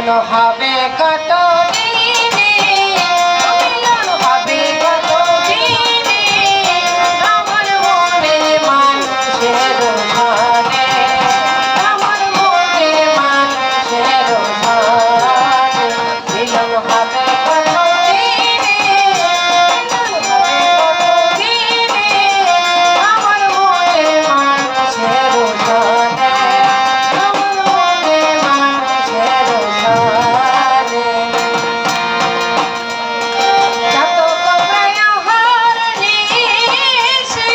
মিলন হবে কত দিনে, মিলন হবে কত দিনে, আমার মনের মানুষের ঘরে, আমার মনের মানুষের ঘরে মিলন হবে কত দিনে, মিলন হবে কত দিনে, আমার মনের মানুষের ঘরে, আমার মনের মানুষের ঘরে। যত কপায় হার নিশে,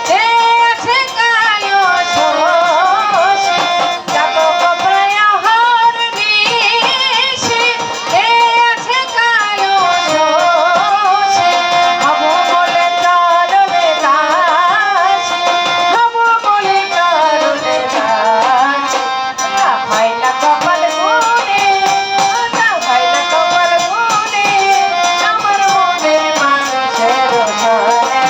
যে আছে কায় শোষে, যত কপায় হার নিশে, যে আছে কায় শোষে, হব বলে চলবে দাসী, হব বলে চলবে দাসী, তা হয় না কপাল গুনে, তা হয় না কপাল গুনে, আমার মনের মানুষের ঘরে,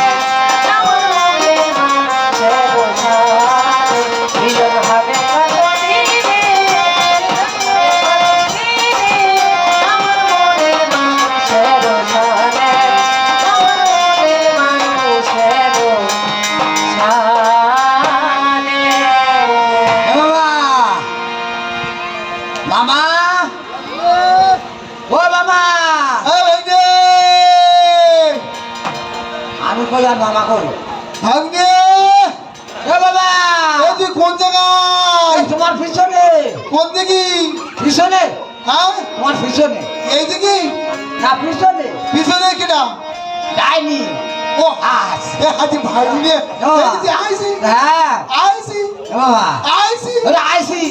আমার মনের মানুষের ঘরে মিলন হবে কত দিনে, আমার মনের মানুষের ঘরে, আমার মনের মানুষের ঘরে। মামা ও মামা আমি কই আর মামা করো ভাগ্নে এ বাবা এই তুই কোন জায়গায়? এই তোমার পিছনে কোন দিকে? পিছনে হ্যাঁ তোমার পিছনে এই দিকে? না পিছনে পিছনে কেডা? ডাইনি ও আস এ হাতি ভাগ্নে ও। এই দিকে আইছি হ্যাঁ আইছি এ বাবা আইছি ওরে আইসি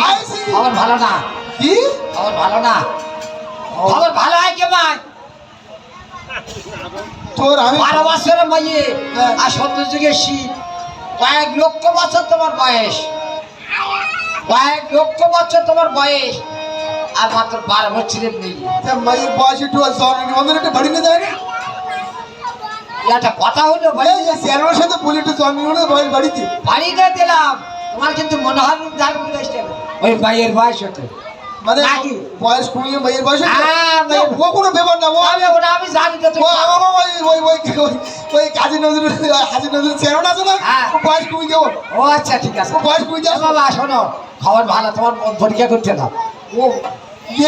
আইছি। খবর ভালো না কি? খবর ভালো না খবর ভালো হয় কে ভাই তোর আমি 12 বছরের মাইয়ে হ্যাঁ। আর 70 যুগের শীত কয়েক লক্ষ বছর তোমার বয়স কয়েক লক্ষ বছর তোমার বয়স আর মাত্র 12 বছরের মেয়ে তা মায়ের বয়স একটু জন নিবন্ধন একটু বাড়ি না যায় না? একটা কথা হলো ভাই এই যে চেয়ারম্যানের সাথে বলি একটু জন নিবন্ধন বয়স বাড়িতে বাড়ি না দিলাম তোমার কিন্তু মনে হয় ধারণ করতে ওই মাইয়ের বয়স হতো মানে নাকি? বয়স কমিয়ে মায়ের বয়স হ্যাঁ, মায়ের- ও কোনো ব্যাপার না ও ওটা আমি জানি তো ও তুমি আমার ওই ওই ওই ওই কাজী নজরুল হাজী নজরুল চেয়ারম্যান আছে না হ্যাঁ। ও বয়স কমিয়ে দেবো ও আচ্ছা ঠিক আছে ও বয়স কমিয়ে এ যাবো বাবা শোনো খবর ভালো তোমার মন পরীক্ষা করতে না ও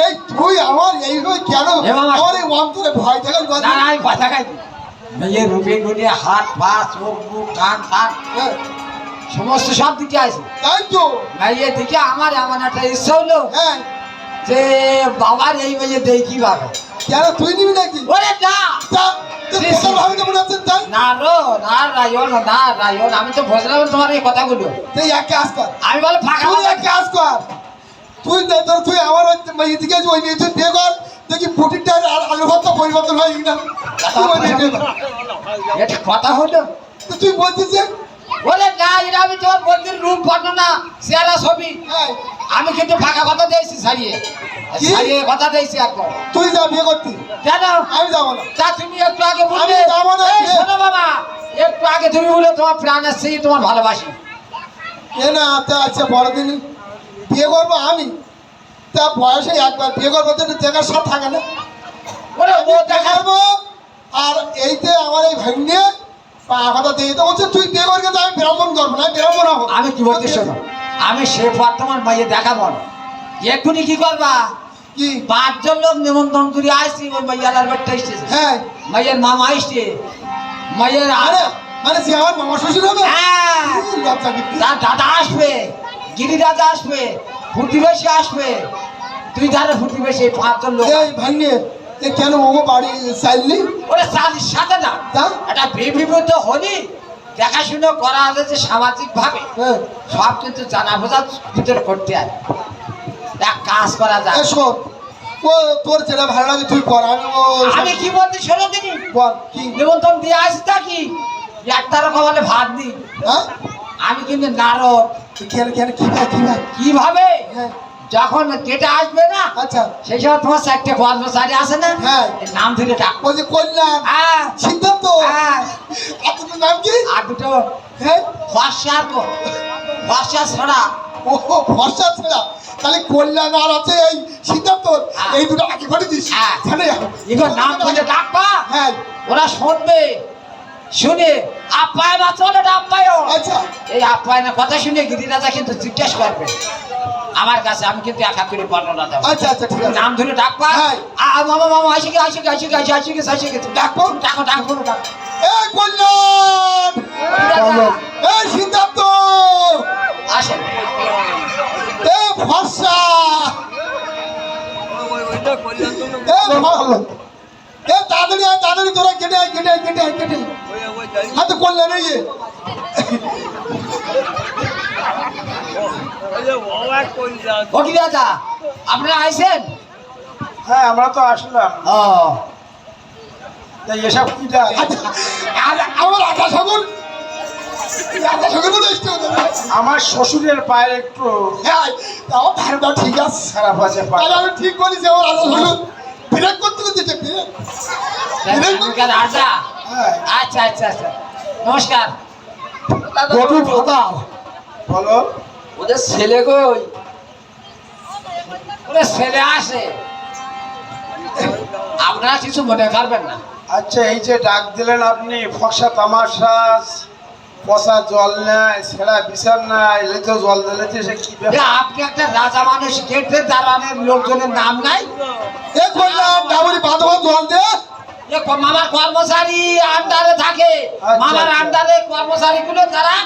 এই তুই আমার এই হয়ে কেন এ বাবা। আমার এই অন্তরে ভয় দেখাল না না আমি কথা খাই মেয়ের রূপে গুণে হাত পা চোখ মুখ কান কান সমস্ত সব দিকে আছে তাই তো মেয়ের দিকে আমার এমন একটা ইচ্ছা হলো হ্যাঁ যে বাবার এই মেয়ে দেই কিভাবে কেন তুই নিবি নাকি ওরে না তা তুই জি, কোথাও জি। ভাবি মনে হচ্ছে তাই না রো না রায়ন না রায়ন আমি তো বুঝলাম তোমার এই কথাগুলো তুই এক কাজ কর আমি বলে ফাঁকা তুই কথা- এক কাজ কর তুই তোর তুই আমার ওই দিকে যে ওই মেয়ে তুই বিয়ে কর দেখি প্রোটিনটা আর আলু ভাতটা পরিবর্তন হয় কিনা তুই ওই মেয়ে বিয়ে কর। এটা কথা হলো তো তুই বলছিস যে ওরে না এটা আমি তোমার বন্ধুর রূপ বর্ণনা চেহারা ছবি হ্যাঁ আমি কিন্তু ফাঁকা কথা দিয়েছি ছাড়িয়ে কি? ছাড়িয়ে কথা দিয়েছি একবার তুই যা বিয়ে করতি কেন আমি যাবো না তা তুমি একটু আগে বললে আমি যাবো না। এই শোনো বাবা একটু আগে তুমি বলে তোমার প্রাণ আসছে তোমার ভালোবাসি এ না তা আচ্ছা বড়দিন বিয়ে করবো আমি তা বয়সে একবার বিয়ে করবো তো একটু দেখার সব থাকে না ওরে ও দেখা দেখাবো আর এইতে আমার এই ভাই নিয়ে কথা দিয়ে তো বলছে তুই বিয়ে করবে তো আমি ব্রাহ্মণ করবো না ব্রাহ্মণ হবো আমি কি বলতে শোনো আমি সে বর্তমান মাইয়ে দেখাবো না এক্ষুনি কি করবা কি 5 জন লোক নিমন্ত্রণ করে আসছি ওই মাইয়ালার বাড়িতে এসেছে হ্যাঁ মাইয়ের মামা আসছে মাইয়ের আরে মানে সে আমার মামা শ্বশুর হবে হ্যাঁ লজ্জা কি তার দাদা আসবে গিরিরাজা আসবে প্রতিবেশী আসবে তুই যারা প্রতিবেশী 5 জন লোক এই ভাই নিয়ে এ কেন ওগো বাড়ি চাইলি ওরে চালির সাথে না তা এটা বিবিধ হলি দেখাশুনো করা হয়েছে সামাজিক ভাবে হ্যাঁ সব কিন্তু জানা বোঝার ভিতরে করতে হয় এক কাজ করা যায় এ শোন ও তোর যেটা ভালো লাগে তুই কর আমি ও আমি কি বলতে শোনো দিনি বল কি নিমন্ত্রণ দিয়ে আসি তা কি একটার কমালে ভাত দিই হ্যাঁ আমি কিন্তু নারদ কেন কেন কি ভাই কি ভাই কিভাবে হ্যাঁ যখন কেটে আসবে না আচ্ছা সেই সময় তোমার 4টে কর্মচারী আছে না হ্যাঁ। এর নাম ধরে ডাক ওই যে কল্যাণ হ্যাঁ সিদ্ধান্ত হ্যাঁ আপনার নাম কি আর দুটো হ্যাঁ ফর্সা ফর্সা ছড়া ও ভরসা ছেড়া তাহলে কল্যাণ আর আছে এই সিদ্ধার্থ এই দুটো আগে ঘটে দিস হ্যাঁ। জানে এবার নাম বলে ডাকবা হ্যাঁ ওরা শুনবে, শুনে আপ্যায়ন আছে ওটা আপ্যায়ন। আচ্ছা এই আপ্যায়নের কথা শুনে গিরিরাজা কিন্তু জিজ্ঞেস করবে আমার কাছে, আমি কিন্তু একা করে বর্ণনা দেবো। আচ্ছা আচ্ছা ঠিক আছে নাম ধরে ডাকবা, হ্যাঁ। মামা মামা আইসে গে আইসে গে আইসে গে আইসে গে আইসে গে ডাকবো ডাকো ডাকো ডাকো। এই কল্যাণ গিরিরাজা, এই সিদ্ধার্থ আসেন। এই ভরসা এই তাড়াতাড়ি আয় তাড়াতাড়ি তোরা কেটে আয় কেটে আয় কেটে আয় কেটে আয়। হাতে কল্যাণ এই যে ও গিরিরাজা, আপনারা আইসেন? হ্যাঁ আমরা তো আসলাম। ও তাই এসব কি ডাক? আচ্ছা, আর আমার আটা সাগর আটা সাগর বলে এসছে আমার শ্বশুরের পায়ে একটু হ্যাঁ আমার ধারণা ঠিক আছে খারাপ আছে পা। তাহলে আমি ঠিক বলেছি আমার আটা সাগর ব্রেক করতে করতে এখানকার রাজা। হ্যাঁ আচ্ছা আচ্ছা আচ্ছা, নমস্কার। গরু ফাদা বলো। ওদের ছেলে কই? ওদের ছেলে আসে, আপনারা কিছু মনে করবেন না। আচ্ছা এই যে ডাক দিলেন আপনি, ফসা তামাশা পচা জল নেয়, ছেঁড়া বিচার নাই, এলে তো জল দিলে তো সে কি এ, ব্যাপার? আপনি একটা রাজা মানুষ, গেটের দাঁড়ানোর লোকজনের নাম নাই? এ করলাম ডাবরি বাঁধবা জল দে এ মামার কর্মচারী আন্ডারে থাকে, আচ্ছা, মামার আচ্ছা। আন্ডারে কর্মচারী গুলো যারা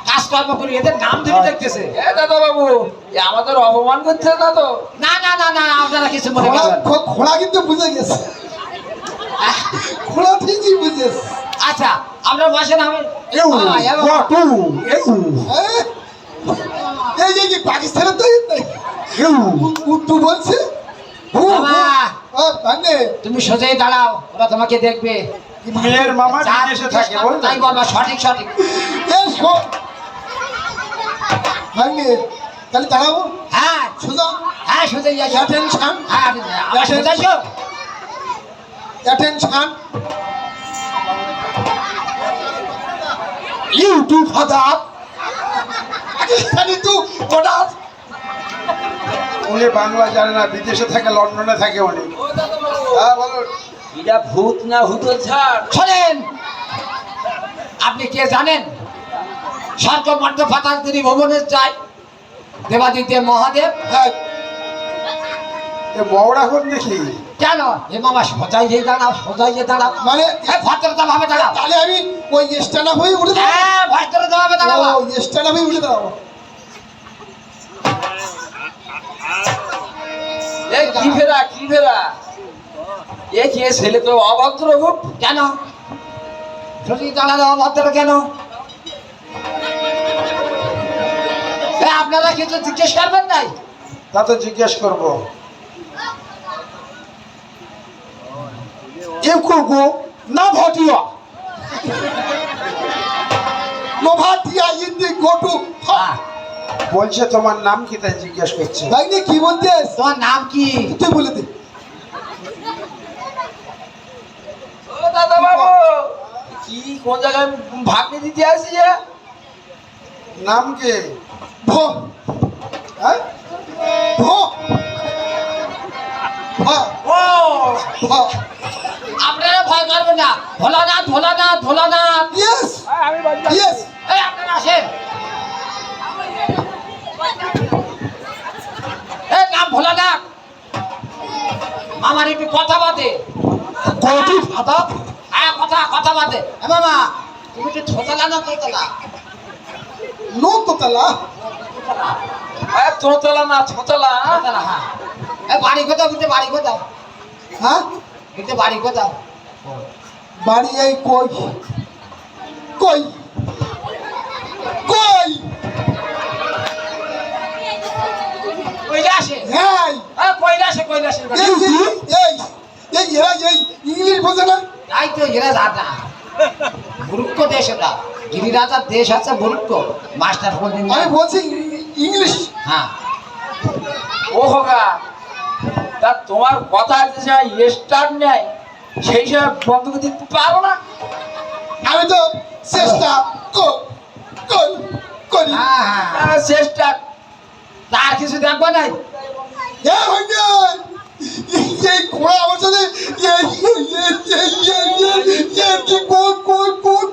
কাজকর্ম করে এদের নাম ধরে দেখতেছে। দাদা বাবু আমাদের অপমান করছে না তো? না না না না, আপনারা কিছু মনে করবেন না। খোলা কিন্তু বুঝে গেছে খোলা ঠিকই বুঝেছে আচ্ছা আপনারা বসেন, আমি এই যে পাকিস্তানের তো উর্দু বলছে বাবা, মানে তুমি সোজাই দাঁড়াও, ওরা তোমাকে দেখবে। মেয়ের মামা যা বিদেশে থাকে জিজ্ঞেস করো তাই বলতো। বলবা, সঠিক সঠিক। ভাঙে তাহলে দাঁড়াবো হ্যাঁ সোজা হ্যাঁ, সোজাই যাই। অ্যাটেনশন হ্যাঁ আমার সোজা এসো। অ্যাটেনশন ইউটিউব ফাদার পাকিস্তানি তো অর্ডার উনি বাংলা জানে না, বিদেশে থাকে, লন্ডনে থাকে উনি। হ্যাঁ বলুন। এটা ভূত না ভূতের ঝাড়? শোনেন, আপনি কে জানেন? স্বর্গ মর্ত পাতাল তিনি ভবনে যায় দেবাদিত্য মহাদেব। হ্যাঁ এ বড়া কোন দেখি? কেন হে মামা, সোজাই যে দাঁড়াও, সোজাই যে দাঁড়াও, মানে ভদ্রতা ভাবে দাঁড়াও। তাহলে আমি ওই স্ট্যান্ড আপ হয়ে উঠে দাঁড়াবো হ্যাঁ ভদ্রতা ভাবে দাঁড়াও। ওই স্ট্যান্ড আপ হয়ে উঠে দাঁড়াবো এ কি ফেরা কি ফেরা? এ কে ছেলে তো অভদ্র খুব। কেন সোজাই দাঁড়ালো অভদ্র কেন? এ, আপনারা কিছু জিজ্ঞেস করবেন নাই? তা তো জিজ্ঞেস করবো। এ করবো না ভাটিয়া নো ভাটিয়া ইন্দি গোটু হ্যাঁ, বলছে তোমার নাম কি, তাই জিজ্ঞেস করছে। ভাই নে কি বলছিস তোমার নাম কি? তুই বলে দে ও দাদা বাবু কি কোন জায়গায় ভাগ্নে দিতে আসি যে? নাম কি? ভো হ্যাঁ ভো হ্যাঁ ও ভো আপনারা ভয় করবেন না, ভোলানাথ ভোলানাথ ভোলানাথ। ইয়েস ইয়েস এই আপনারা আসেন। এই নাম ভোলানাথ, আমার একটু কথা বাদে। গোটু ফাদা হ্যাঁ কথা কথা বাদে। এ মামা, তুমি একটু ছোতলা না তোতলা? নো তো তালা তোতলা না ছোতলা? ছোতলা, হ্যাঁ। এ বাড়ি কোথাও, কিন্তু বাড়ি কোথাও, হ্যাঁ কিন্তু বাড়ি কোথাও? বাড়ি এই কই কই কই কৈলাসে। হ্যাঁ কৈলাসে কৈলাসে। এই এই এই এরা এই ইংলিশ বোঝে না তাই তো এরা রাজা, বুরুক্ষ দেশ ওটা, গিরিরাজার দেশ আছে বুরুক্ষ। মাস্টার বলছেন আমি বলছি ইংলিশ হ্যাঁ। ও হোগা, তা তোমার কথা যে স্টার নেয় সেই সব বন্ধ করে দিতে পারো না? আমি তো চেষ্টা করি হ্যাঁ হ্যাঁ চেষ্টা আর কিছু দেখবো নাই এ ভাইয়া এই ঘোড়া আমার সাথে কি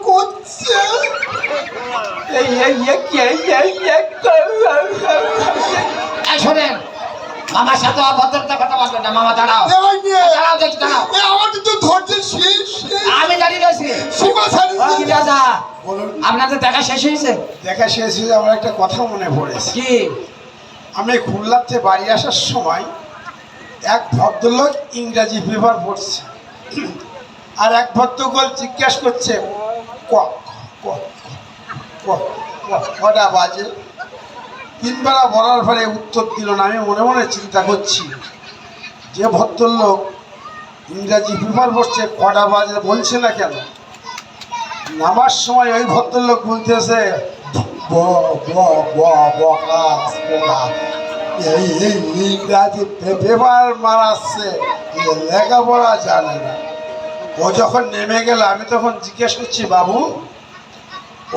করছে এই শোনেন মামার সাথে অভদ্রতা কথা বলবেন না মামা দাঁড়াও এ ভাইয়া দাঁড়াও দেখি দাঁড়াও এ আমার তো ধৈর্য শেষ আমি দাঁড়িয়ে রয়েছি সীমা ছাড়িয়ে কি রাজা বলুন। আপনাদের দেখা শেষ হয়েছে দেখা শেষ হয়ে আমার একটা কথা মনে পড়েছে। কি আমি খুলনাতে বাড়ি আসার সময় এক ভদ্রলোক ইংরাজি পেপার পড়ছে, আর এক ভদ্রলোক জিজ্ঞেস করছে কটা বাজে। তিনবেলা বলার পরে উত্তর দিল না। আমি মনে মনে চিন্তা করছি, যে ভদ্রলোক ইংরাজি পেপার পড়ছে কটা বাজে বলছে না কেন। নামার সময় ওই ভদ্রলোক বলতেছে এই ইংরাজি পেপার মারাচ্ছে, লেখাপড়া জানে না। ও যখন নেমে গেল আমি তখন জিজ্ঞেস করছি, বাবু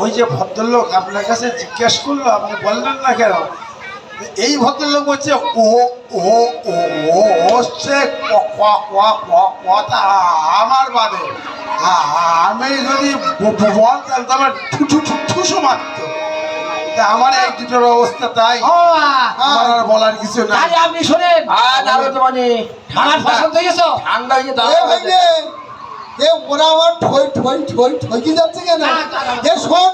ওই যে ভদ্রলোক আপনার কাছে জিজ্ঞেস করলো আপনি বললেন না কেন। এই ভদ্রলোক বলছে ও ও ও হচ্ছে কথা আমার বাদে, আমি যদি বলতাম তবে ঠুসো মারত। আমার এক দুটোর অবস্থা তাই, আমার আর বলার কিছু নাই। তাহলে আপনি শোনেন মানে আমার পছন্দ হয়ে গেছো ঠান্ডা হয়ে এ ভাইয়া এ ওরা আমার ঠই যাচ্ছে কেন এ শোন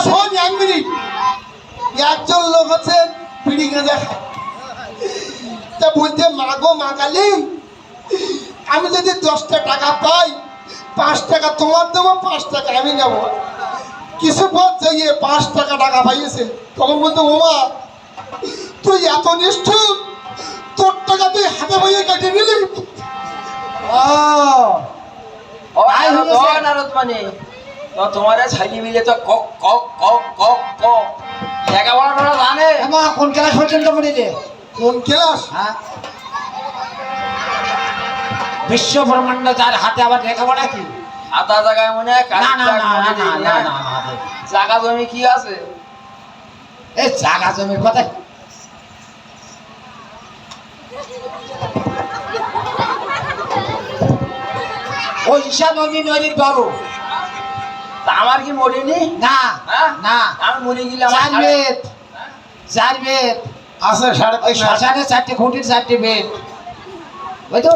শোন 1 মিনিট। একজন লোক হচ্ছে বিড়ি গাঁজা খায়, তা বলতে মাগো মা কালী আমি যদি 10টা টাকা পাই 5 টাকা তোমার দেবো 5 টাকা আমি নেবো। কিছু পথ যাইয়ে 5 টাকা পাইয়েছে, তখন বলতো ওমা তুই এত নিষ্ঠুর, তোর টাকা তুই হাতে বইয়ে কেটে নিলি। মানে তো তোমার ছাগি মিলে তো কক কক কক কক কক লেখাপড়া জানে। মা কোন ক্লাস পর্যন্ত পড়েছে? কোন ক্লাস? হ্যাঁ বিশ্ব ব্রহ্মাণ্ড যার হাতে আবার লেখাপড়া কি? আধা জায়গায় মনে হয় না না না না না না না জায়গা জমি কি আছে? এই জায়গা জমির কথা ওই হিসাব আমি নদীর বড়। তা আমার কি মরিনি? না হ্যাঁ? না আমি মরে গেলে আমার 4 বেদ 4 বেদ আছে ওই 3.5 শ্মশানে 4টে খুঁটির 4টে বেদ ওই তো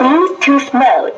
Bluetooth mode.